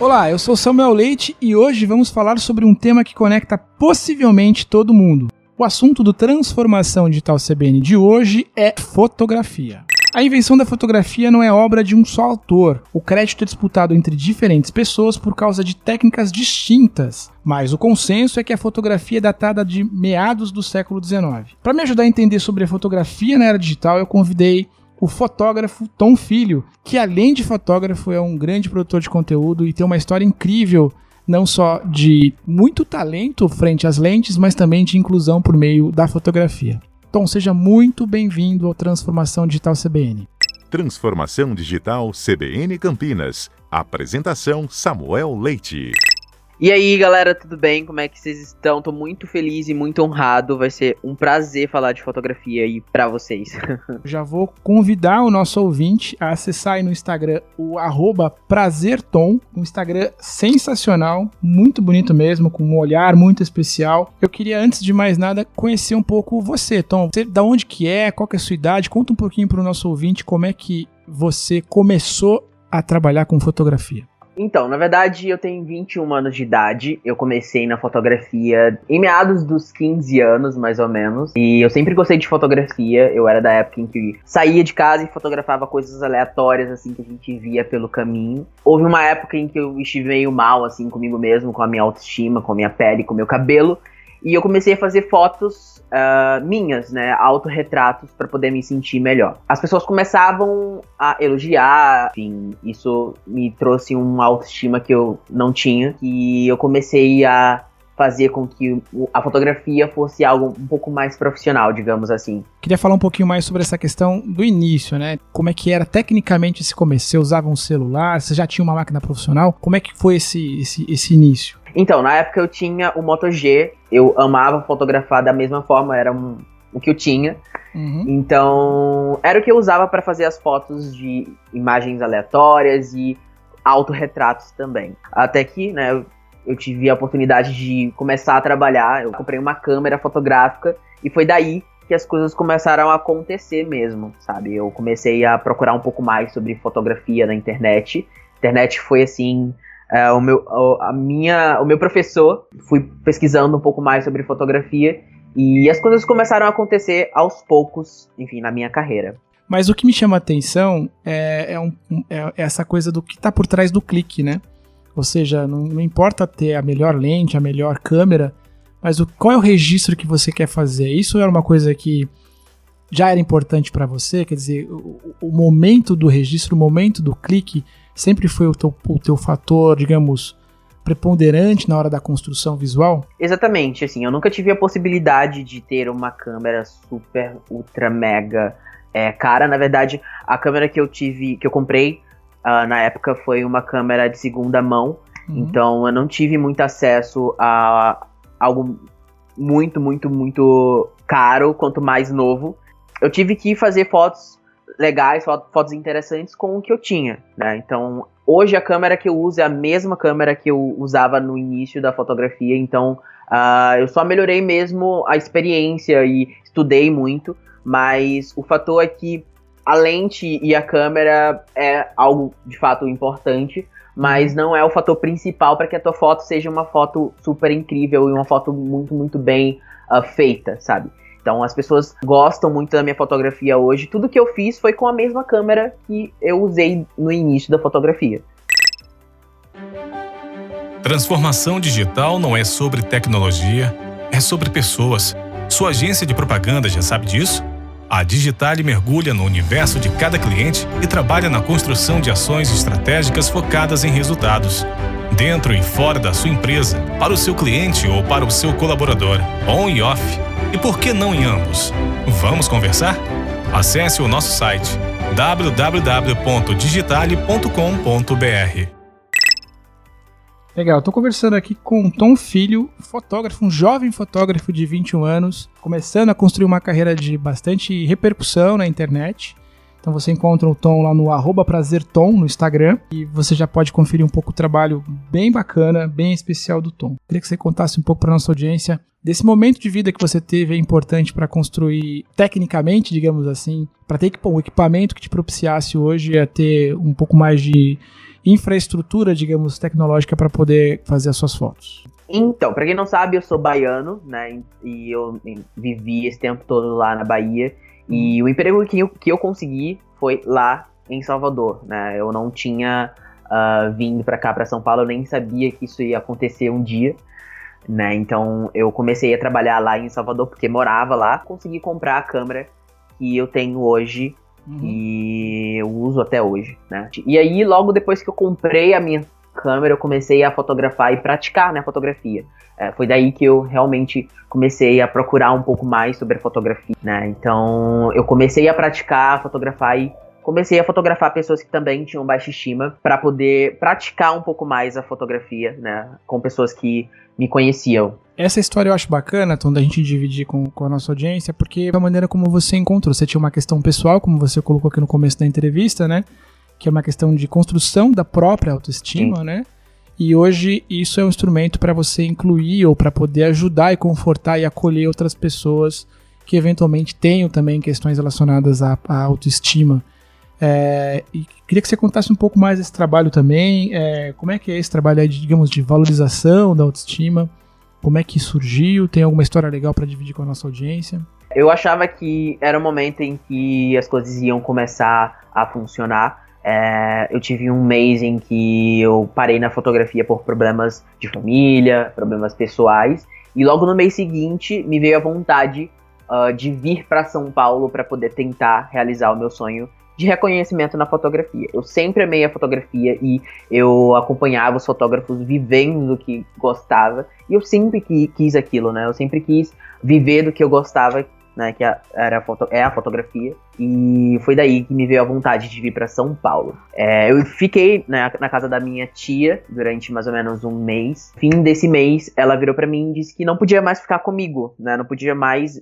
Olá, eu sou Samuel Leite e hoje vamos falar sobre um tema que conecta possivelmente todo mundo. O assunto do Transformação Digital CBN de hoje é fotografia. A invenção da fotografia não é obra de um só autor. O crédito é disputado entre diferentes pessoas por causa de técnicas distintas, mas o consenso é que a fotografia é datada de meados do século XIX. Para me ajudar a entender sobre a fotografia na era digital, eu convidei o fotógrafo Tom Filho, que além de fotógrafo é um grande produtor de conteúdo e tem uma história incrível, não só de muito talento frente às lentes, mas também de inclusão por meio da fotografia. Tom, seja muito bem-vindo ao Transformação Digital CBN. Transformação Digital CBN Campinas. Apresentação Samuel Leite. E aí, galera, tudo bem? Como é que vocês estão? Tô muito feliz e muito honrado. Vai ser um prazer falar de fotografia aí pra vocês. Já vou convidar o nosso ouvinte a acessar aí no Instagram o @prazertom, um Instagram sensacional, muito bonito mesmo, com um olhar muito especial. Eu queria, antes de mais nada, conhecer um pouco você, Tom. Você, da onde que é, qual que é a sua idade? Conta um pouquinho pro nosso ouvinte como é que você começou a trabalhar com fotografia. Então, na verdade, eu tenho 21 anos de idade, eu comecei na fotografia em meados dos 15 anos, mais ou menos, e eu sempre gostei de fotografia. Eu era da época em que saía de casa e fotografava coisas aleatórias, assim, que a gente via pelo caminho. Houve uma época em que eu estive meio mal, assim, comigo mesmo, com a minha autoestima, com a minha pele, com o meu cabelo, e eu comecei a fazer fotos minhas, né, autorretratos, para poder me sentir melhor. As pessoas começavam a elogiar, enfim, isso me trouxe uma autoestima que eu não tinha, e eu comecei a fazer com que a fotografia fosse algo um pouco mais profissional, digamos assim. Queria falar um pouquinho mais sobre essa questão do início, né? Como é que era tecnicamente esse começo? Você usava um celular? Você já tinha uma máquina profissional? Como é que foi esse início? Então, na época eu tinha o Moto G, eu amava fotografar da mesma forma, era o que eu tinha. Uhum. Então, era o que eu usava para fazer as fotos de imagens aleatórias e autorretratos também. Até que, né, eu tive a oportunidade de começar a trabalhar, eu comprei uma câmera fotográfica e foi daí que as coisas começaram a acontecer mesmo, sabe? Eu comecei a procurar um pouco mais sobre fotografia na internet. A internet foi assim... o meu professor, fui pesquisando um pouco mais sobre fotografia e as coisas começaram a acontecer aos poucos, enfim, na minha carreira. Mas o que me chama a atenção é essa coisa do que está por trás do clique, né? Ou seja, não importa ter a melhor lente, a melhor câmera, mas qual é o registro que você quer fazer? Isso era uma coisa que já era importante para você? Quer dizer, o momento do registro, o momento do clique sempre foi o teu fator, digamos, preponderante na hora da construção visual? Exatamente, assim, eu nunca tive a possibilidade de ter uma câmera super, ultra, mega cara. Na verdade, a câmera que eu comprei na época foi uma câmera de segunda mão, então eu não tive muito acesso a algo muito, muito, muito caro, quanto mais novo. Eu tive que fazer fotos legais, fotos interessantes com o que eu tinha, né? Então, hoje a câmera que eu uso é a mesma câmera que eu usava no início da fotografia, então eu só melhorei mesmo a experiência e estudei muito, mas o fator é que a lente e a câmera é algo de fato importante, mas não é o fator principal para que a tua foto seja uma foto super incrível e uma foto muito, muito bem feita, sabe? Então as pessoas gostam muito da minha fotografia hoje. Tudo que eu fiz foi com a mesma câmera que eu usei no início da fotografia. Transformação digital não é sobre tecnologia, é sobre pessoas. Sua agência de propaganda já sabe disso? A Digitale mergulha no universo de cada cliente e trabalha na construção de ações estratégicas focadas em resultados, dentro e fora da sua empresa, para o seu cliente ou para o seu colaborador, on e off. E por que não em ambos? Vamos conversar? Acesse o nosso site www.digitale.com.br. Legal, estou conversando aqui com o Tom Filho, fotógrafo, um jovem fotógrafo de 21 anos, começando a construir uma carreira de bastante repercussão na internet. Então você encontra o Tom lá no @prazertom no Instagram e você já pode conferir um pouco o trabalho bem bacana, bem especial do Tom. Queria que você contasse um pouco para nossa audiência desse momento de vida que você teve, é importante para construir tecnicamente, digamos assim, para ter um equipamento que te propiciasse hoje a ter um pouco mais de infraestrutura, digamos, tecnológica para poder fazer as suas fotos. Então, pra quem não sabe, eu sou baiano, né, e eu vivi esse tempo todo lá na Bahia, e o emprego que eu consegui foi lá em Salvador, né, eu não tinha vindo pra cá, pra São Paulo, eu nem sabia que isso ia acontecer um dia, né, então eu comecei a trabalhar lá em Salvador, porque morava lá, consegui comprar a câmera que eu tenho hoje, e eu uso até hoje, né, e aí logo depois que eu comprei a minha câmera, eu comecei a fotografar e praticar, né, fotografia. Foi daí que eu realmente comecei a procurar um pouco mais sobre a fotografia, né, então eu comecei a praticar, fotografar e comecei a fotografar pessoas que também tinham baixa estima para poder praticar um pouco mais a fotografia, né, com pessoas que me conheciam. Essa história eu acho bacana, Tom, da gente dividir com a nossa audiência, porque da maneira como você encontrou, você tinha uma questão pessoal, como você colocou aqui no começo da entrevista, né, que é uma questão de construção da própria autoestima, Sim. né? E hoje isso é um instrumento para você incluir ou para poder ajudar e confortar e acolher outras pessoas que eventualmente tenham também questões relacionadas à autoestima. E queria que você contasse um pouco mais desse trabalho também, como é que é esse trabalho aí, digamos, de valorização da autoestima, como é que surgiu, tem alguma história legal para dividir com a nossa audiência? Eu achava que era o momento em que as coisas iam começar a funcionar. Eu tive um mês em que eu parei na fotografia por problemas de família, problemas pessoais, e logo no mês seguinte me veio a vontade de vir para São Paulo para poder tentar realizar o meu sonho de reconhecimento na fotografia. Eu sempre amei a fotografia e eu acompanhava os fotógrafos vivendo do que gostava, e eu sempre quis aquilo, né? Eu sempre quis viver do que eu gostava, né, que é a fotografia, e foi daí que me veio a vontade de vir para São Paulo. Eu fiquei, né, na casa da minha tia durante mais ou menos um mês. Fim desse mês, ela virou para mim e disse que não podia mais ficar comigo, né, não podia mais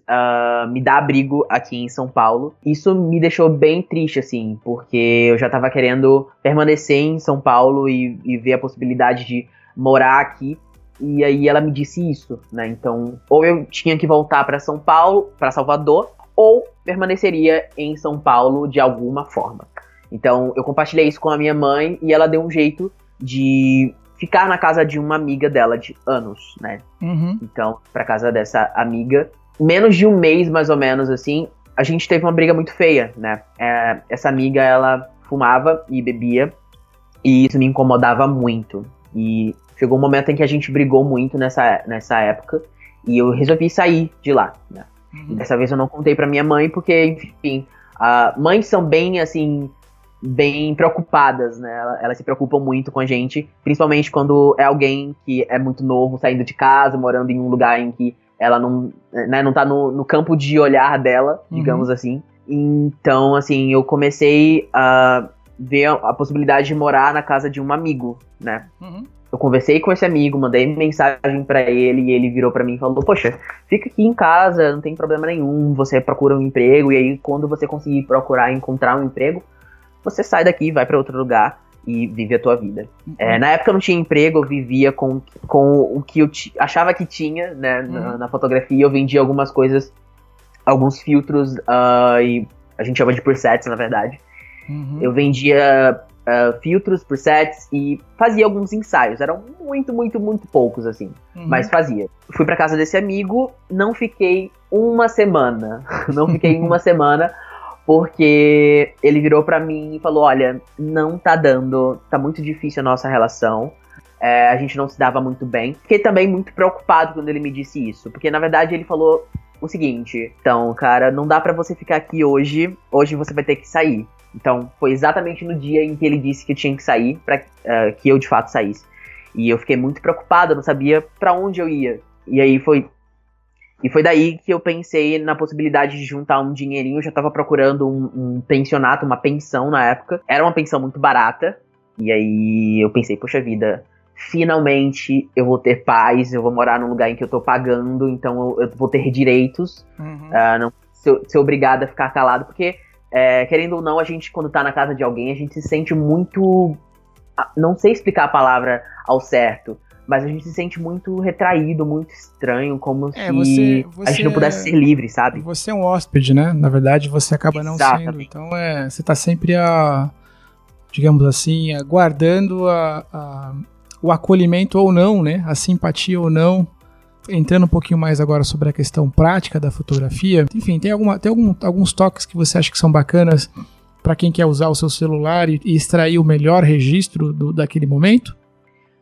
me dar abrigo aqui em São Paulo. Isso me deixou bem triste, assim, porque eu já tava querendo permanecer em São Paulo e ver a possibilidade de morar aqui. E aí ela me disse isso, né? Então, ou eu tinha que voltar para São Paulo, para Salvador, ou permaneceria em São Paulo de alguma forma. Então, eu compartilhei isso com a minha mãe e ela deu um jeito de ficar na casa de uma amiga dela de anos, né? Então, pra casa dessa amiga, menos de um mês, mais ou menos, assim, a gente teve uma briga muito feia, né? Essa amiga, ela fumava e bebia, e isso me incomodava muito. E chegou um momento em que a gente brigou muito nessa época, e eu resolvi sair de lá, né? Dessa vez eu não contei pra minha mãe, porque, enfim, mães são bem, assim, bem preocupadas, né? Elas se preocupam muito com a gente, principalmente quando é alguém que é muito novo, saindo de casa, morando em um lugar em que ela não tá no campo de olhar dela, digamos assim. Então, assim, eu comecei a ver a possibilidade de morar na casa de um amigo, né? Eu conversei com esse amigo, mandei mensagem pra ele, e ele virou pra mim e falou: poxa, fica aqui em casa, não tem problema nenhum, você procura um emprego, e aí quando você conseguir encontrar um emprego, você sai daqui, vai pra outro lugar e vive a tua vida. Na época eu não tinha emprego, eu vivia com o que eu achava que tinha, né, na fotografia. Eu vendia algumas coisas, alguns filtros, e a gente chama de presets, na verdade. Eu vendia filtros, presets e fazia alguns ensaios. Eram muito, muito, muito poucos, assim, mas fazia. Fui pra casa desse amigo, não fiquei uma semana. Não fiquei uma semana, porque ele virou pra mim e falou: olha, não tá dando, tá muito difícil a nossa relação. A gente não se dava muito bem. Fiquei também muito preocupado quando ele me disse isso, porque na verdade ele falou o seguinte: então, cara, não dá pra você ficar aqui hoje você vai ter que sair. Então, foi exatamente no dia em que ele disse que eu tinha que sair, pra que eu de fato saísse. E eu fiquei muito preocupado, eu não sabia pra onde eu ia. E foi daí que eu pensei na possibilidade de juntar um dinheirinho. Eu já tava procurando um pensionato, uma pensão na época. Era uma pensão muito barata. E aí eu pensei: poxa vida, finalmente eu vou ter paz, eu vou morar num lugar em que eu tô pagando, então eu vou ter direitos. Não ser obrigado a ficar calado, porque querendo ou não, a gente, quando tá na casa de alguém, a gente se sente muito... Não sei explicar a palavra ao certo, mas a gente se sente muito retraído, muito estranho, como se a gente não pudesse ser livre, sabe? Você é um hóspede, né? Na verdade, você acaba não sendo. Então, você tá sempre digamos assim, aguardando o acolhimento ou não, né? A simpatia ou não. Entrando um pouquinho mais agora sobre a questão prática da fotografia. Enfim, tem alguns toques que você acha que são bacanas para quem quer usar o seu celular e extrair o melhor registro daquele momento?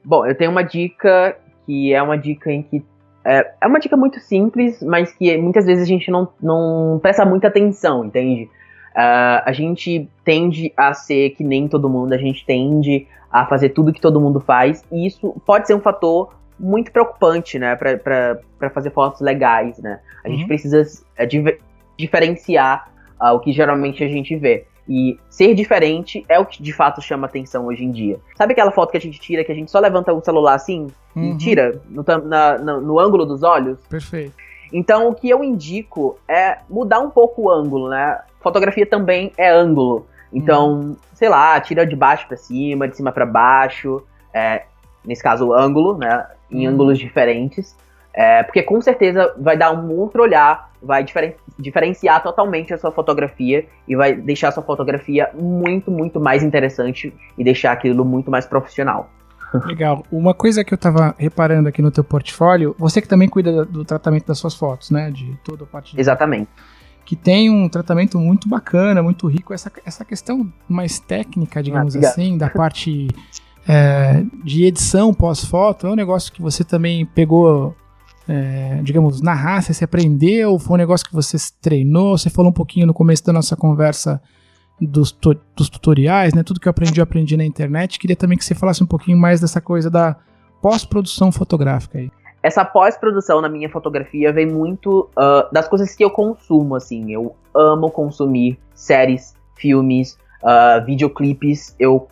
Bom, eu tenho uma dica que é uma dica em que é uma dica muito simples, mas que muitas vezes a gente não presta muita atenção, entende? A gente tende a ser que nem todo mundo, a gente tende a fazer tudo que todo mundo faz, e isso pode ser um fator muito preocupante, né, pra fazer fotos legais, né? A gente precisa diferenciar o que geralmente a gente vê. E ser diferente é o que de fato chama atenção hoje em dia. Sabe aquela foto que a gente tira, que a gente só levanta o celular assim e tira no ângulo dos olhos? Perfeito. Então o que eu indico é mudar um pouco o ângulo, né? Fotografia também é ângulo. Então, sei lá, tira de baixo pra cima, de cima pra baixo. Nesse caso, o ângulo, né? Em ângulos diferentes. Porque com certeza vai dar um outro olhar, vai diferenciar totalmente a sua fotografia e vai deixar a sua fotografia muito, muito mais interessante e deixar aquilo muito mais profissional. Legal. Uma coisa que eu tava reparando aqui no teu portfólio, você que também cuida do tratamento das suas fotos, né? De toda a parte de... Exatamente. Que tem um tratamento muito bacana, muito rico. Essa questão mais técnica, digamos assim, da parte de edição pós-foto, é um negócio que você também pegou... digamos, na raça, você aprendeu, foi um negócio que você treinou, você falou um pouquinho no começo da nossa conversa dos tutoriais, né, tudo que eu aprendi na internet, queria também que você falasse um pouquinho mais dessa coisa da pós-produção fotográfica aí. Essa pós-produção na minha fotografia vem muito das coisas que eu consumo, assim, eu amo consumir séries, filmes, videoclipes, eu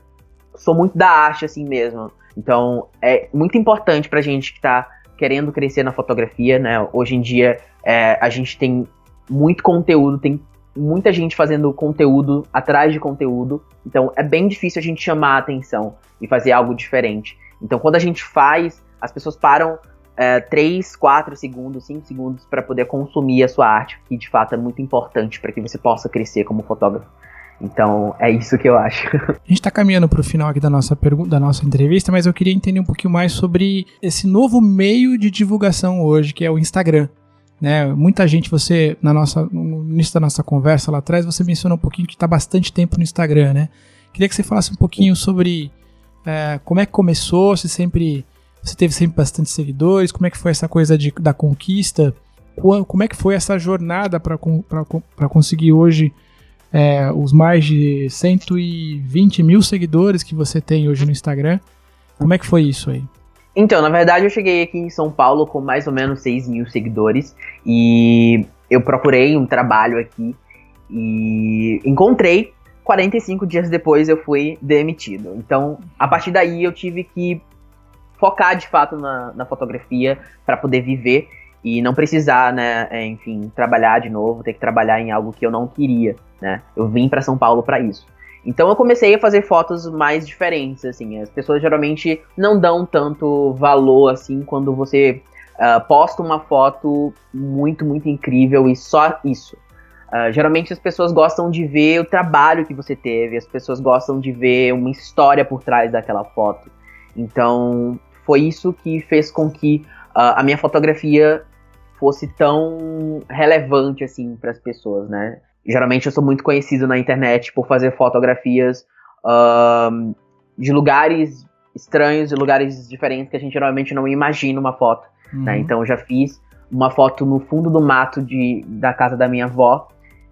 sou muito da arte, assim mesmo, então é muito importante pra gente que tá querendo crescer na fotografia, né? Hoje em dia a gente tem muito conteúdo, tem muita gente fazendo conteúdo atrás de conteúdo, então é bem difícil a gente chamar a atenção e fazer algo diferente. Então quando a gente faz, as pessoas param 3, 4 segundos, 5 segundos para poder consumir a sua arte, que de fato é muito importante para que você possa crescer como fotógrafo. Então, é isso que eu acho. A gente está caminhando para o final aqui da nossa entrevista, mas eu queria entender um pouquinho mais sobre esse novo meio de divulgação hoje, que é o Instagram. Né? Muita gente, no início da nossa conversa lá atrás, você mencionou um pouquinho que está bastante tempo no Instagram, né? Queria que você falasse um pouquinho sobre como é que começou, se você teve sempre bastante seguidores, como é que foi essa coisa da conquista, como é que foi essa jornada para conseguir hoje os mais de 120 mil seguidores que você tem hoje no Instagram. Como é que foi isso aí? Então, na verdade, eu cheguei aqui em São Paulo com mais ou menos 6 mil seguidores e eu procurei um trabalho aqui e encontrei. 45 dias depois eu fui demitido. Então, a partir daí eu tive que focar de fato na fotografia para poder viver e não precisar, né, enfim, trabalhar de novo, ter que trabalhar em algo que eu não queria, né? Eu vim para São Paulo para isso. Então eu comecei a fazer fotos mais diferentes, assim. As pessoas geralmente não dão tanto valor, assim, quando você posta uma foto muito, muito incrível e só isso. Geralmente as pessoas gostam de ver o trabalho que você teve, as pessoas gostam de ver uma história por trás daquela foto. Então foi isso que fez com que a minha fotografia fosse tão relevante, assim, para as pessoas, né? Geralmente eu sou muito conhecido na internet por fazer fotografias de lugares estranhos, de lugares diferentes que a gente geralmente não imagina uma foto, né? Então eu já fiz uma foto no fundo do mato da casa da minha avó,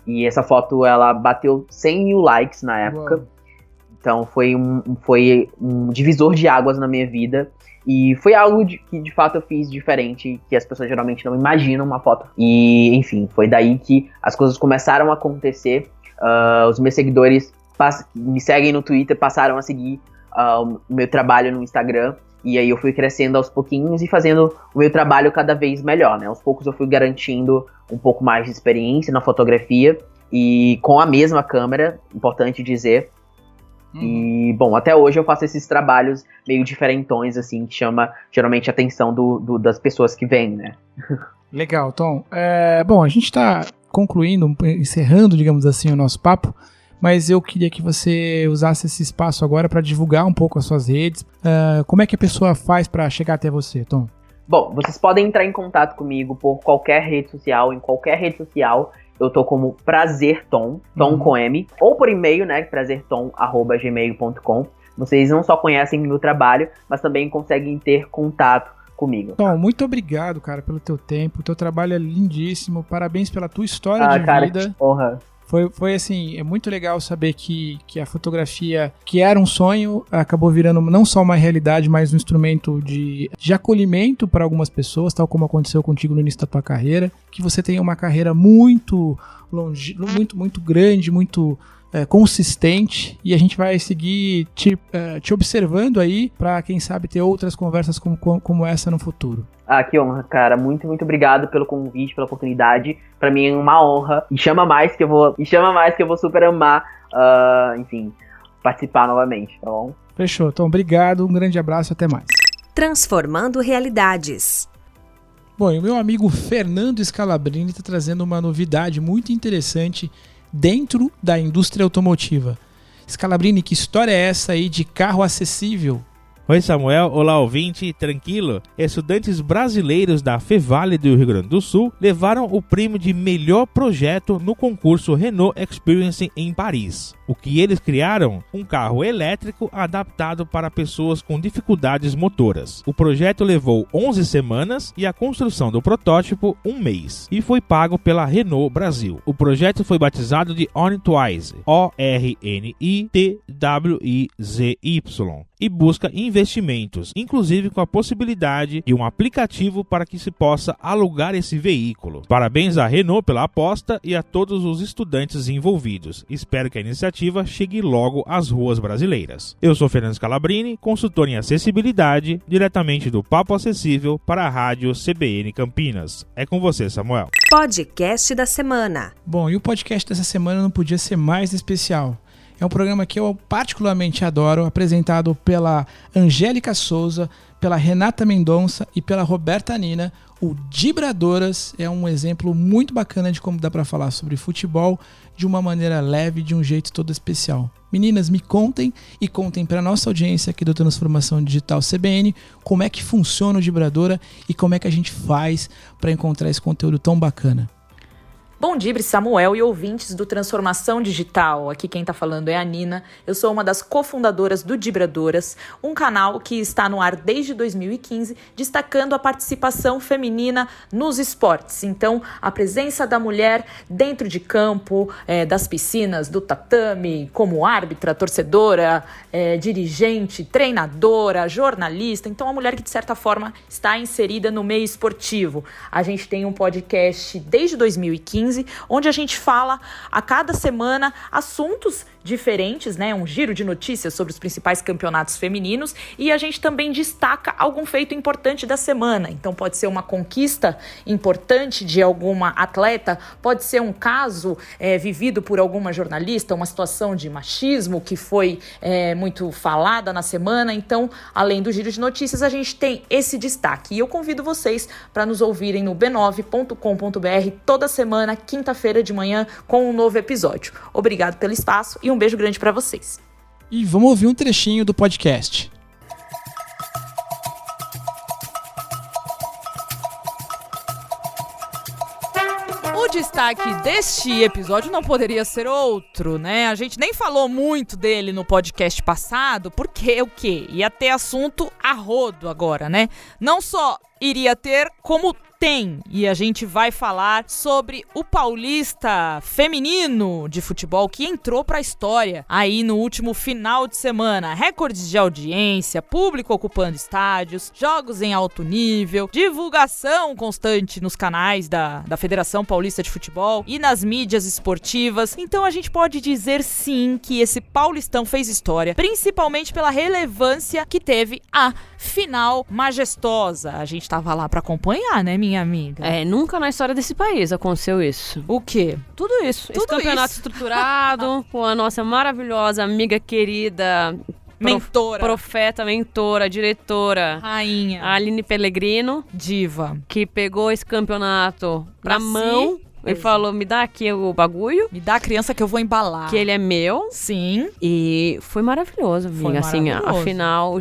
e essa foto ela bateu 100 mil likes na época. Uou. Então foi um divisor de águas na minha vida. E foi algo que de fato eu fiz diferente, que as pessoas geralmente não imaginam uma foto. E enfim, foi daí que as coisas começaram a acontecer. Os meus seguidores me seguem no Twitter, passaram a seguir o meu trabalho no Instagram. E aí eu fui crescendo aos pouquinhos e fazendo o meu trabalho cada vez melhor, né? Aos poucos eu fui garantindo um pouco mais de experiência na fotografia. e com a mesma câmera, importante dizer. E, bom, até hoje eu faço esses trabalhos meio diferentões, assim, que chama geralmente a atenção das pessoas que vêm, né? Legal, Tom. Bom, a gente tá concluindo, encerrando, digamos assim, o nosso papo, mas eu queria que você usasse esse espaço agora para divulgar um pouco as suas redes. Como é que a pessoa faz para chegar até você, Tom? Bom, vocês podem entrar em contato comigo por qualquer rede social, em qualquer rede social. Eu tô como PrazerTom, Tom com M, ou por e-mail, né, prazertom@gmail.com. Vocês não só conhecem meu trabalho, mas também conseguem ter contato comigo. Tom, muito obrigado, cara, pelo teu tempo. O teu trabalho é lindíssimo. Parabéns pela tua história de cara, vida. Que honra. Foi assim, é muito legal saber que a fotografia, que era um sonho, acabou virando não só uma realidade, mas um instrumento de acolhimento para algumas pessoas, tal como aconteceu contigo no início da tua carreira, que você tem uma carreira muito longe, muito grande, muito consistente, e a gente vai seguir te observando aí para, quem sabe, ter outras conversas como essa no futuro. Que honra, cara. Muito, muito obrigado pelo convite, pela oportunidade. Pra mim é uma honra. E chama mais que eu vou super amar, enfim, participar novamente, tá bom? Fechou, Tom. Obrigado, um grande abraço, até mais. Transformando realidades. Bom, e o meu amigo Fernando Scalabrini está trazendo uma novidade muito interessante dentro da indústria automotiva. Scalabrini, que história é essa aí de carro acessível? Oi Samuel, olá ouvinte, tranquilo? Estudantes brasileiros da Fevale do Rio Grande do Sul levaram o prêmio de melhor projeto no concurso Renault Experience em Paris. O que eles criaram? Um carro elétrico adaptado para pessoas com dificuldades motoras. O projeto levou 11 semanas e a construção do protótipo 1 mês e foi pago pela Renault Brasil. O projeto foi batizado de OrnTwizy, ORNITWIZY, e busca investimentos, inclusive com a possibilidade de um aplicativo para que se possa alugar esse veículo. Parabéns à Renault pela aposta e a todos os estudantes envolvidos. Espero que a iniciativa chegue logo às ruas brasileiras. Eu sou Fernando Scalabrini, consultor em acessibilidade, diretamente do Papo Acessível para a Rádio CBN Campinas. É com você, Samuel. Podcast da semana. Bom, e o podcast dessa semana não podia ser mais especial. É um programa que eu particularmente adoro, apresentado pela Angélica Souza, pela Renata Mendonça e pela Roberta Nina. O Dibradoras é um exemplo muito bacana de como dá para falar sobre futebol de uma maneira leve, de um jeito todo especial. Meninas, me contem e contem para nossa audiência aqui do Transformação Digital CBN como é que funciona o Dibradora e como é que a gente faz para encontrar esse conteúdo tão bacana. Bom dia, Samuel e ouvintes do Transformação Digital. Aqui quem tá falando é a Nina. Eu sou uma das cofundadoras do Dibradoras, um canal que está no ar desde 2015, destacando a participação feminina nos esportes. Então, a presença da mulher dentro de campo, das piscinas, do tatame, como árbitra, torcedora, dirigente, treinadora, jornalista. Então, a mulher que, de certa forma, está inserida no meio esportivo. A gente tem um podcast desde 2015, onde a gente fala a cada semana assuntos diferentes, né? Um giro de notícias sobre os principais campeonatos femininos, e a gente também destaca algum feito importante da semana. Então pode ser uma conquista importante de alguma atleta, pode ser um caso vivido por alguma jornalista, uma situação de machismo que foi muito falada na semana. Então, além do giro de notícias, a gente tem esse destaque. E eu convido vocês para nos ouvirem no b9.com.br toda semana, quinta-feira de manhã, com um novo episódio. Obrigado pelo espaço e um beijo grande para vocês. E vamos ouvir um trechinho do podcast. O destaque deste episódio não poderia ser outro, né? A gente nem falou muito dele no podcast passado, porque o quê? Ia ter assunto a rodo agora, né? Não só iria ter, como tem. E a gente vai falar sobre o Paulista feminino de futebol que entrou para a história aí no último final de semana. Recordes de audiência, público ocupando estádios, jogos em alto nível, divulgação constante nos canais da Federação Paulista de Futebol e nas mídias esportivas. Então a gente pode dizer sim que esse Paulistão fez história, principalmente pela relevância que teve a final majestosa. A gente tava lá para acompanhar, né, minha amiga? Nunca na história desse país aconteceu isso. O quê? Tudo isso. Esse campeonato estruturado, com a nossa maravilhosa amiga querida... Profeta, mentora, diretora. Rainha. A Aline Pellegrino. Diva. Que pegou esse campeonato na mão. E falou, me dá aqui o bagulho. Me dá a criança que eu vou embalar. Que ele é meu. Sim. E foi maravilhoso, amiga. Foi assim, maravilhoso. Afinal,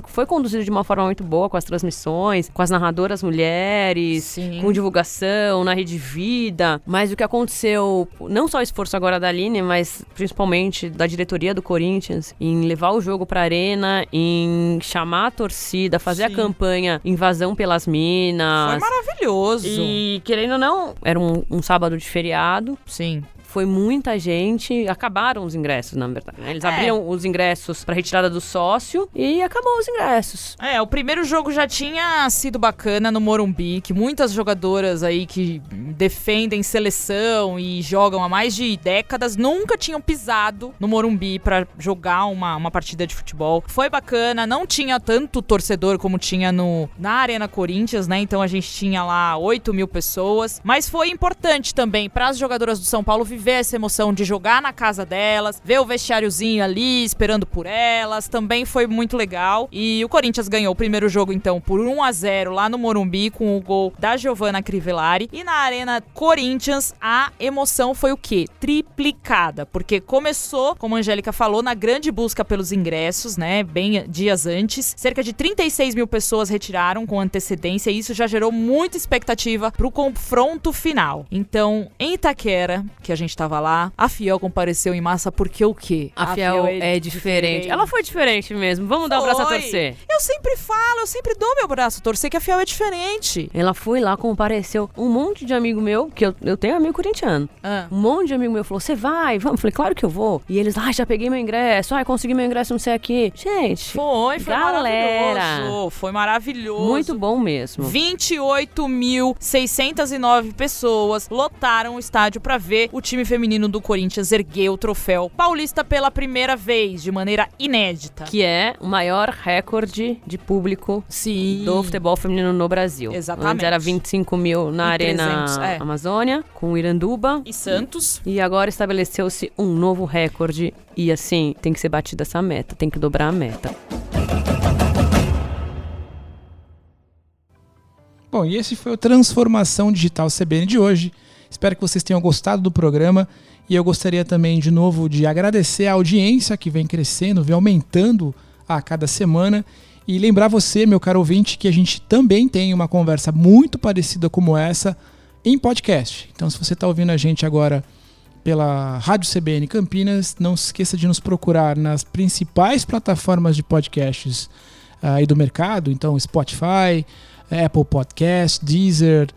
foi conduzido de uma forma muito boa, com as transmissões, com as narradoras mulheres, Sim. com divulgação, na Rede Vida. Mas o que aconteceu, não só o esforço agora da Aline, mas principalmente da diretoria do Corinthians, em levar o jogo pra arena, em chamar a torcida, fazer Sim. a campanha Invasão pelas Minas. Foi maravilhoso. E, querendo ou não, era um sábado de feriado. Sim. Foi muita gente, acabaram os ingressos, na verdade, né? Eles abriam os ingressos pra retirada do sócio e acabou os ingressos. O primeiro jogo já tinha sido bacana no Morumbi, que muitas jogadoras aí que defendem seleção e jogam há mais de décadas nunca tinham pisado no Morumbi pra jogar uma partida de futebol. Foi bacana, não tinha tanto torcedor como tinha na Arena Corinthians, né? Então a gente tinha lá 8 mil pessoas, mas foi importante também para as jogadoras do São Paulo viver essa emoção de jogar na casa delas, ver o vestiáriozinho ali esperando por elas, também foi muito legal. E o Corinthians ganhou o primeiro jogo então por 1-0 lá no Morumbi com o gol da Giovanna Crivellari. E na Arena Corinthians a emoção foi o quê? Triplicada, porque começou, como a Angélica falou, na grande busca pelos ingressos, né, bem dias antes. Cerca de 36 mil pessoas retiraram com antecedência e isso já gerou muita expectativa pro confronto final. Então, em Itaquera, que a gente tava lá, a Fiel compareceu em massa porque o quê? A Fiel é diferente. Ela foi diferente mesmo. Vamos dar o braço a torcer. Eu sempre dou meu braço a torcer que a Fiel é diferente. Ela foi lá, compareceu. Um monte de amigo meu, que eu tenho amigo corintiano. Um monte de amigo meu falou, você vai? Vamos. Eu falei, claro que eu vou. E eles, já peguei meu ingresso. Consegui meu ingresso, não sei aqui. Gente, Foi galera, maravilhoso. Foi maravilhoso. Muito bom mesmo. 28.609 pessoas lotaram o estádio pra ver o time feminino do Corinthians erguer o troféu paulista pela primeira vez, de maneira inédita. Que é o maior recorde de público do futebol feminino no Brasil. Exatamente. Antes era 25 mil na Arena 300, Amazônia, com Iranduba. E Santos. E agora estabeleceu-se um novo recorde. E assim, tem que ser batida essa meta, tem que dobrar a meta. Bom, e esse foi o Transformação Digital CBN de hoje. Espero que vocês tenham gostado do programa e eu gostaria também de novo de agradecer a audiência que vem crescendo, vem aumentando a cada semana e lembrar você, meu caro ouvinte, que a gente também tem uma conversa muito parecida como essa em podcast. Então se você está ouvindo a gente agora pela Rádio CBN Campinas, não se esqueça de nos procurar nas principais plataformas de podcasts aí do mercado, então Spotify, Apple Podcast, Deezer,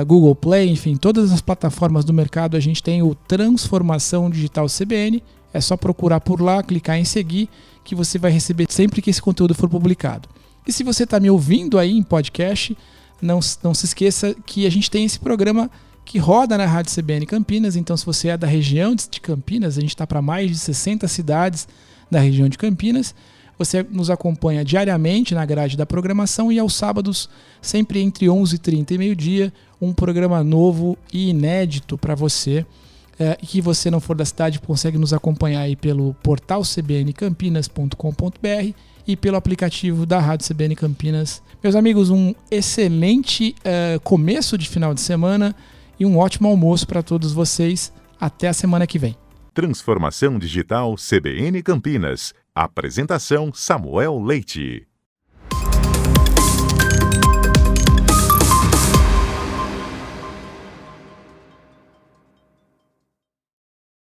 Google Play, enfim, todas as plataformas do mercado a gente tem o Transformação Digital CBN. É só procurar por lá, clicar em seguir, que você vai receber sempre que esse conteúdo for publicado. E se você está me ouvindo aí em podcast, não se esqueça que a gente tem esse programa que roda na Rádio CBN Campinas. Então, se você é da região de Campinas, a gente está para mais de 60 cidades da região de Campinas. Você nos acompanha diariamente na grade da programação e aos sábados, sempre entre 11h30 e meio-dia, um programa novo e inédito para você. E que você não for da cidade, consegue nos acompanhar aí pelo portal cbncampinas.com.br e pelo aplicativo da Rádio CBN Campinas. Meus amigos, um excelente começo de final de semana e um ótimo almoço para todos vocês. Até a semana que vem. Transformação Digital CBN Campinas. Apresentação Samuel Leite.